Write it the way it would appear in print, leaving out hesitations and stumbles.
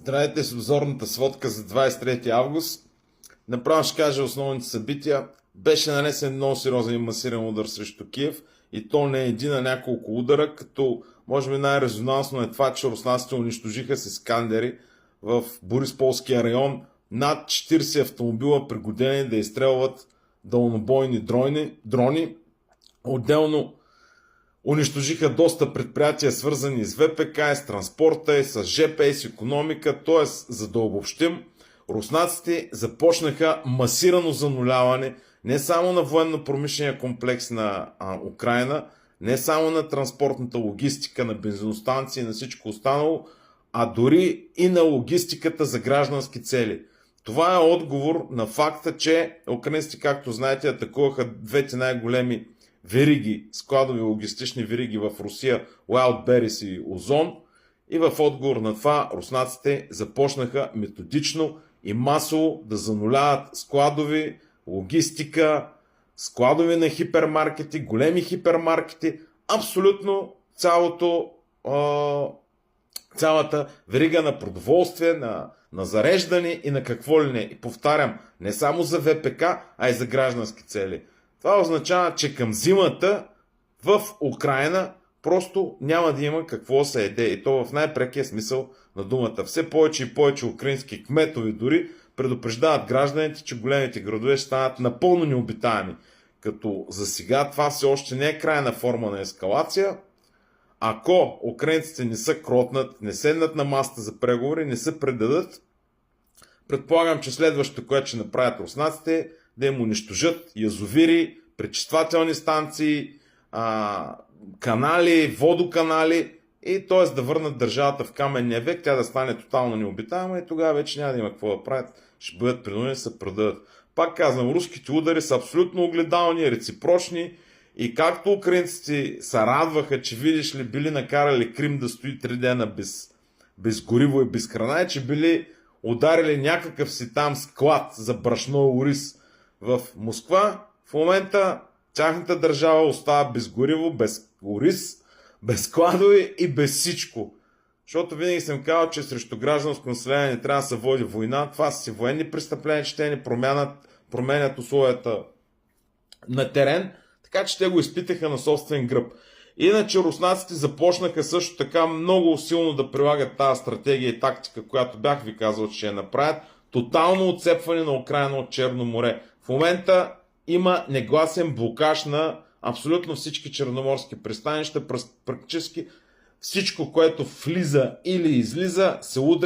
Здравейте с обзорната сводка за 23 август. Направо ще кажа основните събития. Беше нанесен много сериозен и масиран удар срещу Киев и то не един, а няколко удара, като може би най-резонансно е това, че руснаците унищожиха с Искандери в Борисполския район над 40 автомобила, пригодени да изстрелват дълнобойни дрони. Отделно унищожиха доста предприятия, свързани с ВПК, с транспорта, с ЖП, с икономика. Т.е. за да обобщим, руснаците започнаха масирано зануляване не само на военно-промишления комплекс на Украйна, не само на транспортната логистика, на бензиностанции и на всичко останало, а дори и на логистиката за граждански цели. Това е отговор на факта, че украинците, както знаете, атакуваха двете най-големи вериги, складови логистични вериги в Русия, Wildberries и Озон, и в отговор на това руснаците започнаха методично и масово да зануляват складови, логистика, складови на хипермаркети, големи хипермаркети, абсолютно цялата верига на продоволствие, на зареждане и на какво ли не. И повтарям, не само за ВПК, а и за граждански цели. Това означава, че към зимата в Украйна просто няма да има какво се еде. И то в най-прекия смисъл на думата. Все повече и повече украински кметове дори предупреждават гражданите, че големите градове ще станат напълно необитаеми. Като за сега това все още не е крайна форма на ескалация. Ако украинците не се кротнат, не седнат на масата за преговори, не се предадат, предполагам, че следващото, което ще направят руснаците, да им унищожат язовири, пречиствателни станции, канали, водоканали, и т.е. да върнат държавата в каменния век, тя да стане тотално необитаема и тогава вече няма да има какво да правят, ще бъдат принудени да се предадат. Пак казвам, руските удари са абсолютно огледални, реципрочни и както украинците се радваха, че видиш ли били накарали Крим да стои 3 дена без гориво и без храна, и че били ударили някакъв си там склад за брашно и ориз в Москва, в момента тяхната държава остава без гориво, без ориз, без складове и без всичко. Защото винаги съм казал, че срещу гражданско население не трябва да се води война. Това са си военни престъпления, че те не променят условията на терен, така че те го изпитаха на собствен гръб. Иначе руснаците започнаха също така много силно да прилагат тази стратегия и тактика, която бях ви казал, че ще я направят. Тотално отцепване на Украйна от Черно море. В момента има негласен блокаж на абсолютно всички черноморски пристанища. Практически всичко, което влиза или излиза, се удря